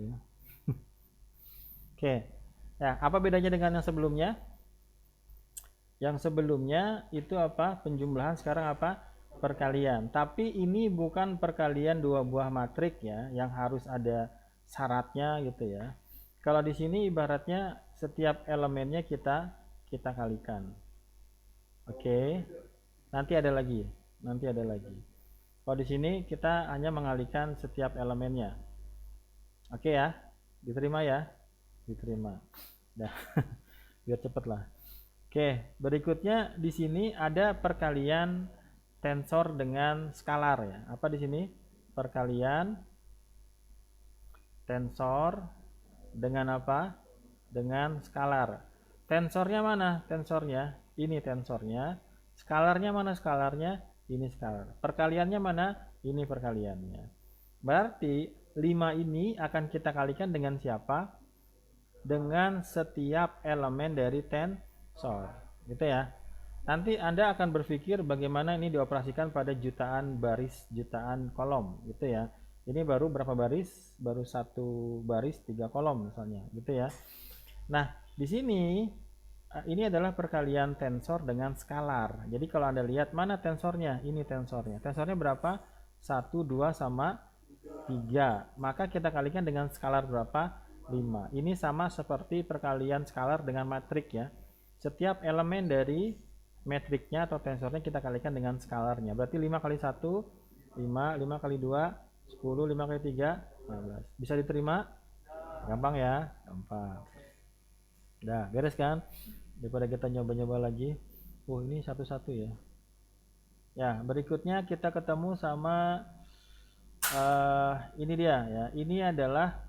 gitu ya. Oke. Ya, apa bedanya dengan yang sebelumnya? Yang sebelumnya itu apa? Penjumlahan, sekarang apa? Perkalian. Tapi ini bukan perkalian dua buah matrik ya, yang harus ada syaratnya gitu ya. Kalau di sini ibaratnya setiap elemennya kita kalikan. Oke. Nanti ada lagi. Nanti ada lagi. Kalau di sini kita hanya mengalihkan setiap elemennya. Oke ya. Diterima ya? Diterima. Dah. Biar cepet lah. Oke, berikutnya di sini ada perkalian tensor dengan skalar ya. Apa di sini? Perkalian tensor dengan apa? Dengan skalar. Tensornya mana? Tensornya ini tensornya. Skalarnya mana? Skalarnya ini skalar. Perkaliannya mana? Ini perkaliannya. Berarti 5 ini akan kita kalikan dengan siapa? Dengan setiap elemen dari tensor. Gitu ya. Nanti Anda akan berpikir bagaimana ini dioperasikan pada jutaan baris, jutaan kolom, gitu ya. Ini baru berapa baris? Baru satu baris 3 kolom misalnya, gitu ya. Nah, di sini ini adalah perkalian tensor dengan skalar. Jadi kalau Anda lihat mana tensornya? Ini tensornya. Tensornya berapa? 1, 2 sama 3. Maka kita kalikan dengan skalar berapa? 5. Ini sama seperti perkalian skalar dengan matrik ya. Setiap elemen dari metriknya atau tensornya kita kalikan dengan skalarnya. Berarti 5 kali 1, 5, 5 kali 2, 10, 5 kali 3, 15. Bisa diterima? Gampang ya? Gampang. Udah, beres kan? Daripada kita nyoba-nyoba lagi. Ini satu-satu ya. Ya, berikutnya kita ketemu sama ini dia ya. Ini adalah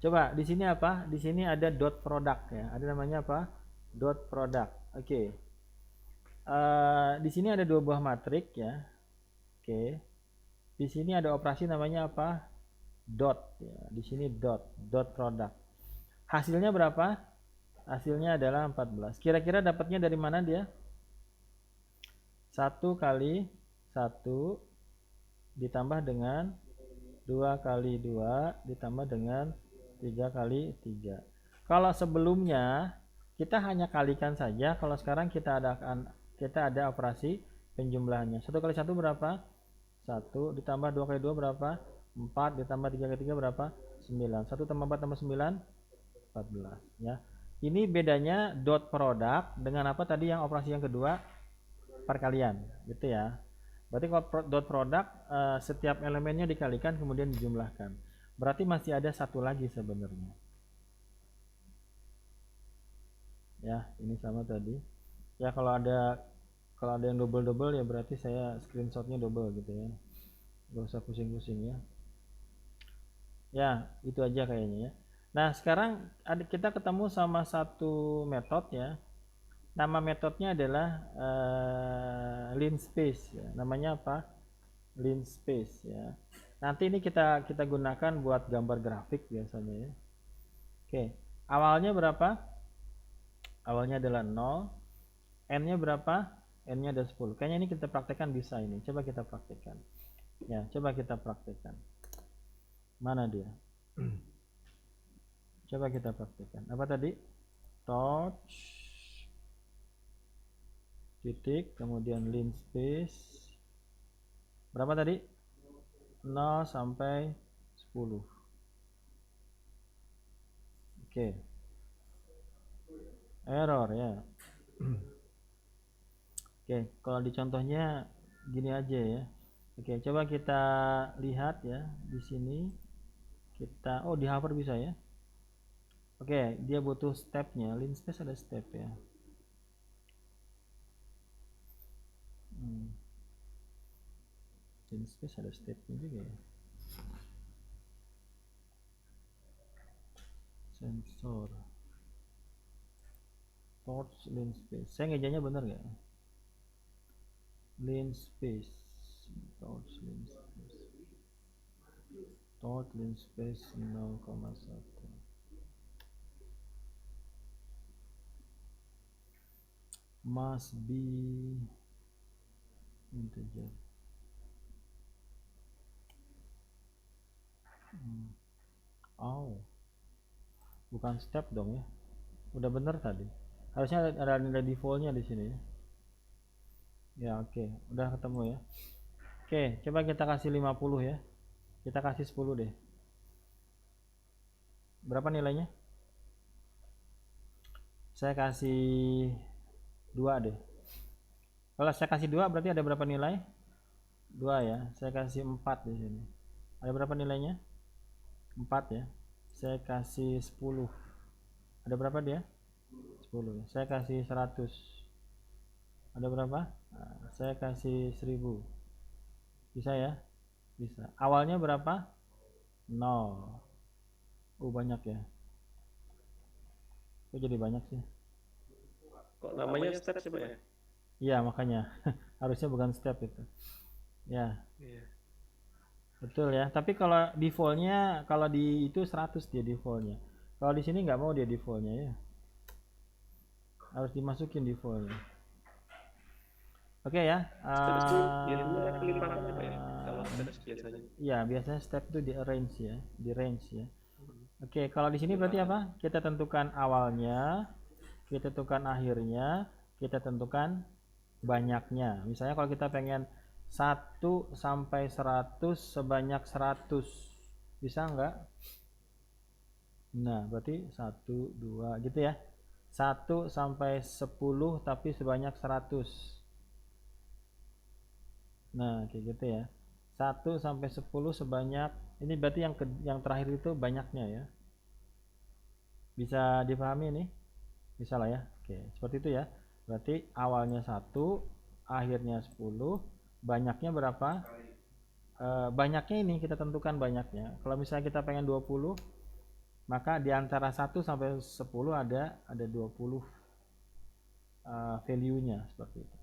coba di sini apa? Di sini ada dot product ya. Ada namanya apa? Dot product. Oke. Di sini ada dua buah matrik ya. Oke. Di sini ada operasi namanya apa? Dot ya. Di sini dot product. Hasilnya berapa? Hasilnya adalah 14. Kira-kira dapatnya dari mana dia? 1 kali 1 ditambah dengan 2 kali 2 ditambah dengan 3 kali 3. Kalau sebelumnya kita hanya kalikan saja, kalau sekarang kita ada operasi penjumlahannya. 1 kali 1 berapa? 1 ditambah 2 kali 2 berapa? 4 ditambah 3 kali 3 berapa? 9. 1 tambah 4 tambah 9 14 ya. Ini bedanya dot product dengan apa tadi yang operasi yang kedua? Perkalian gitu ya. Berarti kalau dot product setiap elemennya dikalikan kemudian dijumlahkan. Berarti masih ada satu lagi sebenarnya. Ya, ini sama tadi. Ya kalau ada yang double ya berarti saya screenshotnya double gitu ya. Gak usah pusing-pusing ya. Ya, itu aja kayaknya ya. Nah, sekarang kita ketemu sama satu metode ya. Nama metodenya adalah linspace ya. Namanya apa? Linspace ya. Nanti ini kita gunakan buat gambar grafik biasanya ya. Oke. Awalnya berapa? Awalnya adalah 0. N-nya berapa? N-nya ada 10. Kayaknya ini kita praktekkan bisa ini. Coba kita praktekkan. Ya, coba kita praktekkan. Mana dia? Coba kita praktekkan. Apa tadi? Touch titik kemudian linspace berapa tadi? 0 sampai 10. Oke. Error ya. Oke, kalau di contohnya gini aja ya. Oke, coba kita lihat ya di sini. Kita di hover bisa ya. Oke, dia butuh stepnya. Linspace ada step ya. Linspace ada stepnya juga ya. Sensor. Torch linspace. Saya ngejanya bener nggak? Linspace. Torch linspace. Torch linspace 0,1. Must be integer. Oh, bukan step dong ya. Udah bener tadi. Harusnya ada nilai defaultnya di sini ya. Ya, oke. Udah ketemu ya. Oke, coba kita kasih 50 ya. Kita kasih 10 deh. Berapa nilainya? Saya kasih 2 deh. Kalau saya kasih 2 berarti ada berapa nilai? 2 ya. Saya kasih 4 di sini. Ada berapa nilainya? 4 ya. Saya kasih 10. Ada berapa dia? 10. Saya kasih 100. Ada berapa? Nah, saya kasih 1000. Bisa ya? Bisa. Awalnya berapa? 0. Banyak ya. Kok jadi banyak sih? Kok namanya step sih Pak ya? Iya, makanya. Harusnya bukan step itu. Ya, Iya. betul ya. Tapi kalau defaultnya, kalau di itu 100 dia defaultnya. Kalau di sini nggak mau dia defaultnya ya. Harus dimasukin defaultnya. Oke ya. Step itu biasanya kelimpahan Pak ya? Kalau step biasanya. Ya, biasanya step itu di arrange ya, di range ya. Oke, kalau di sini berarti apa? Kita tentukan awalnya, kita tentukan akhirnya, kita tentukan banyaknya. Misalnya kalau kita pengen 1 sampai 100 sebanyak 100, bisa nggak? Nah, berarti 1, 2 gitu ya. 1 sampai 10 tapi sebanyak 100. Nah, kayak gitu ya. 1 sampai 10 sebanyak, ini berarti yang terakhir itu banyaknya ya. Bisa dipahami nih? Bisa lah ya. Oke, seperti itu ya. Berarti awalnya 1, akhirnya 10, banyaknya berapa? Banyaknya ini kita tentukan banyaknya. Kalau misalnya kita pengen 20, maka di antara 1 sampai 10 ada 20 value-nya seperti itu.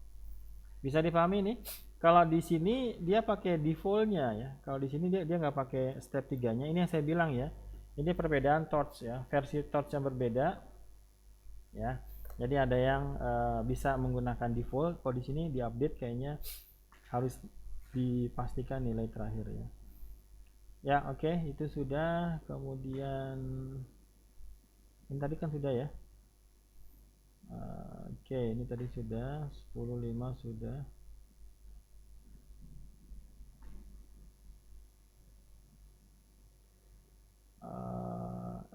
Bisa dipahami nih? Kalau di sini dia pakai default-nya ya. Kalau di sini dia nggak pakai step 3-nya. Ini yang saya bilang ya. Ini perbedaan torch ya. Versi torch yang berbeda ya. Jadi ada yang bisa menggunakan default. Kalau di sini diupdate kayaknya harus dipastikan nilai terakhir ya. Ya, oke, itu sudah. Kemudian ini tadi kan sudah ya. Oke, ini tadi sudah 10, 5 sudah.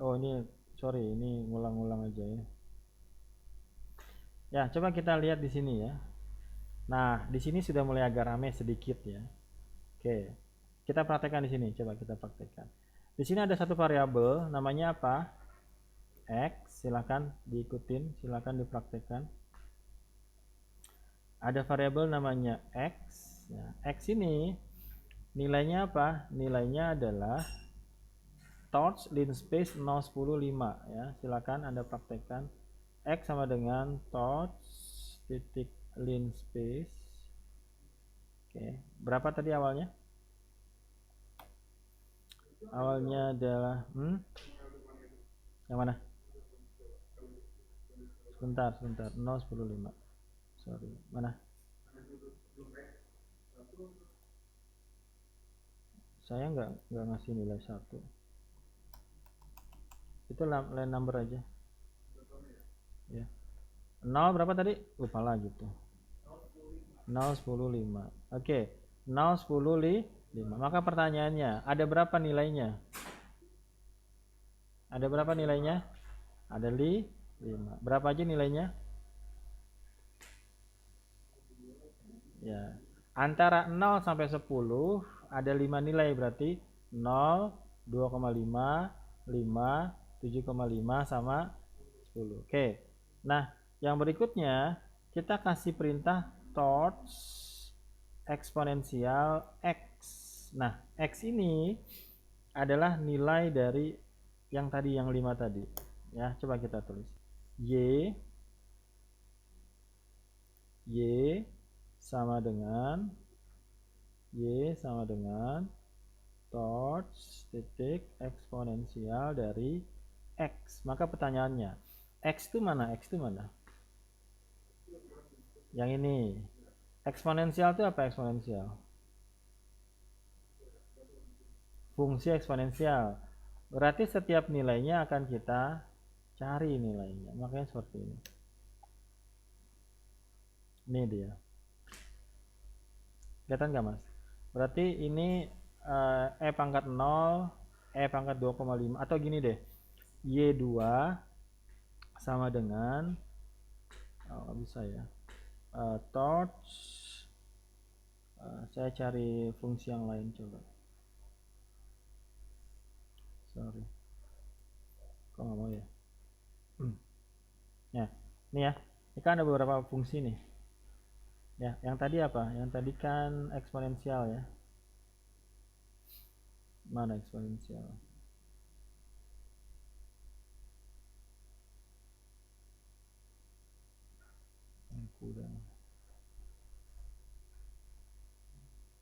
Oh ini sorry, ini ngulang-ngulang aja ya. Ya, coba kita lihat di sini ya. Nah, di sini sudah mulai agak rame sedikit ya. Oke. Kita praktekkan di sini, coba kita praktekkan. Di sini ada satu variabel namanya apa? X, silakan diikutin, silakan dipraktekkan. Ada variabel namanya X. Ya, X ini nilainya apa? Nilainya adalah torch linspace 0, 10, 5 ya. Silakan Anda praktekkan. X sama dengan torch titik linspace. Oke, berapa tadi awalnya? Awalnya adalah yang mana? Sebentar 0, 10, 5. Sorry, mana? Saya nggak ngasih nilai 1. Itu line number aja ya. 0 berapa tadi? Lupa lagi tuh. 0, 10, 5. Oke, 0, 10, 5. Maka pertanyaannya, ada berapa nilainya? Ada berapa nilainya? Ada 5. Berapa aja nilainya? Ya. Antara 0 sampai 10 ada 5 nilai, berarti 0, 2,5, 5, 7,5 sama 10. Oke. Nah, yang berikutnya kita kasih perintah torch eksponensial X. Nah, X ini adalah nilai dari yang tadi, yang 5 tadi. Ya, coba kita tulis. Y sama dengan torch titik eksponensial dari X. Maka pertanyaannya, X itu mana? X itu mana? Yang ini. Eksponensial itu apa eksponensial? Fungsi eksponensial. Berarti setiap nilainya akan kita cari nilainya. Makanya seperti ini. Ini dia. Kelihatan nggak Mas? Berarti ini E pangkat 0, E pangkat 2,5. Atau gini deh. Y2 sama dengan, oh, bisa ya. Torch. Saya cari fungsi yang lain coba. Sorry. Kok nggak mau ya? Ya, ini ya. Ini kan ada beberapa fungsi nih. Ya, yang tadi apa? Yang tadi kan eksponensial ya. Mana eksponensial? Udah.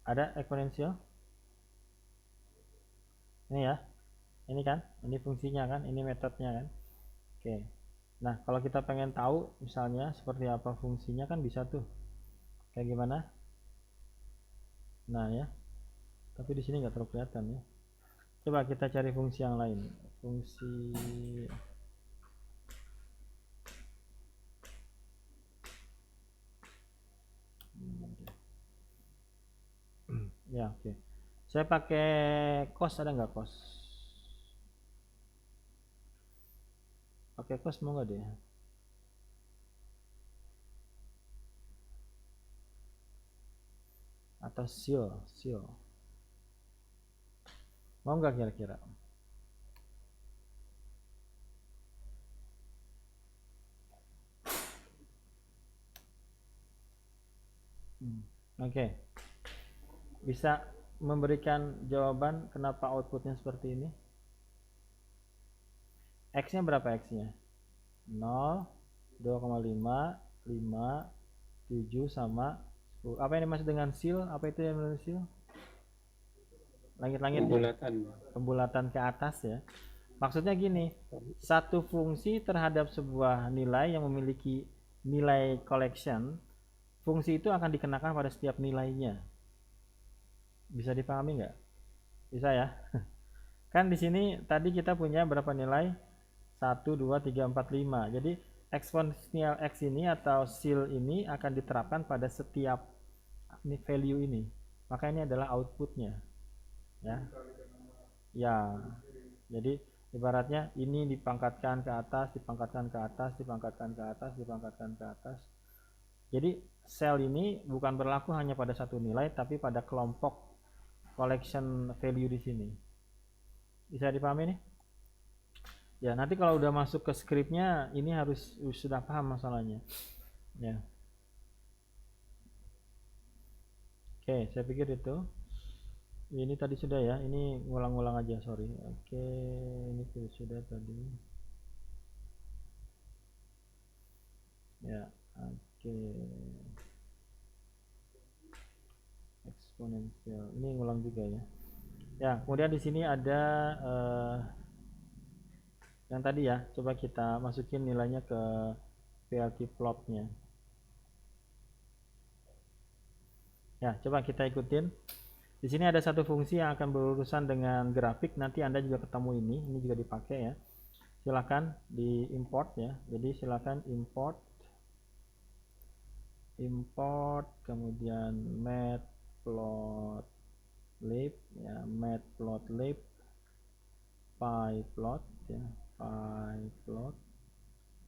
Ada eksponensial? Ini ya. Ini kan, ini fungsinya kan, ini metodenya kan. Oke. Nah, kalau kita pengen tahu misalnya seperti apa fungsinya kan bisa tuh. Kayak gimana? Nah ya. Tapi di sini nggak terlalu kelihatan ya. Coba kita cari fungsi yang lain. Fungsi ya, oke. Saya pakai cos, ada nggak cos? Pakai cos mau nggak deh? Atau seal. Mau nggak kira-kira? Oke. Bisa memberikan jawaban kenapa outputnya seperti ini? X-nya berapa X-nya? 0, 2,5, 5, 7 sama 10. Apa yang dimaksud dengan seal? Apa itu yang dimaksud seal? Langit-langit ya? Pembulatan ke atas ya. Maksudnya gini, satu fungsi terhadap sebuah nilai yang memiliki nilai collection, fungsi itu akan dikenakan pada setiap nilainya. Bisa dipahami nggak? Bisa ya? Kan di sini tadi kita punya berapa nilai? 1, 2, 3, 4, 5. Jadi eksponensial X ini atau seal ini akan diterapkan pada setiap value ini. Maka ini adalah outputnya. Ya. Ya. Jadi ibaratnya ini dipangkatkan ke atas, dipangkatkan ke atas, dipangkatkan ke atas, dipangkatkan ke atas. Jadi sel ini bukan berlaku hanya pada satu nilai, tapi pada kelompok collection value di sini. Bisa dipahami nih? Ya, nanti kalau udah masuk ke scriptnya, ini harus sudah paham masalahnya. Ya. Oke, saya pikir itu. Ini tadi sudah ya, ini ngulang-ngulang aja, sorry. Oke, ini sudah tadi. Ya, oke. Eksponensial. Ini ngulang juga ya. Ya, kemudian di sini ada yang tadi ya, coba kita masukin nilainya ke PLT plotnya. Ya, coba kita ikutin. Di sini ada satu fungsi yang akan berurusan dengan grafik. Nanti Anda juga ketemu ini juga dipakai ya. Silakan di import ya. Jadi silakan import, kemudian matplotlib ya, matplotlib pyplot ya, pyplot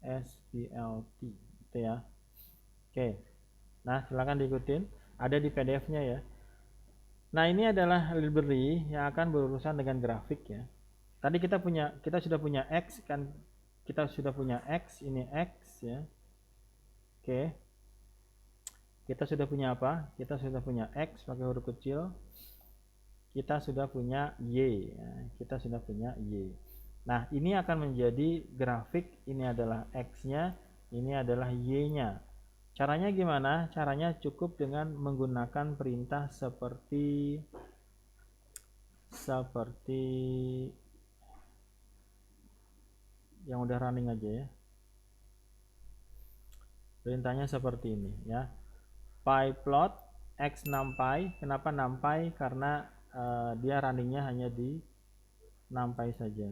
splt itu ya. Oke. Nah, silakan diikutin. Ada di PDF-nya ya. Nah, ini adalah library yang akan berurusan dengan grafik ya. Tadi kita sudah punya X kan, kita sudah punya X, ini X ya. Oke. Kita sudah punya apa? Kita sudah punya X pakai huruf kecil. Kita sudah punya Y ya. Kita sudah punya Y. Nah, ini akan menjadi grafik. Ini adalah X-nya, ini adalah Y-nya. Caranya gimana? Caranya cukup dengan menggunakan perintah seperti yang udah running aja ya. Perintahnya seperti ini ya. Pyplot x numpy. Kenapa numpy? Karena dia runningnya hanya di 6 pi saja.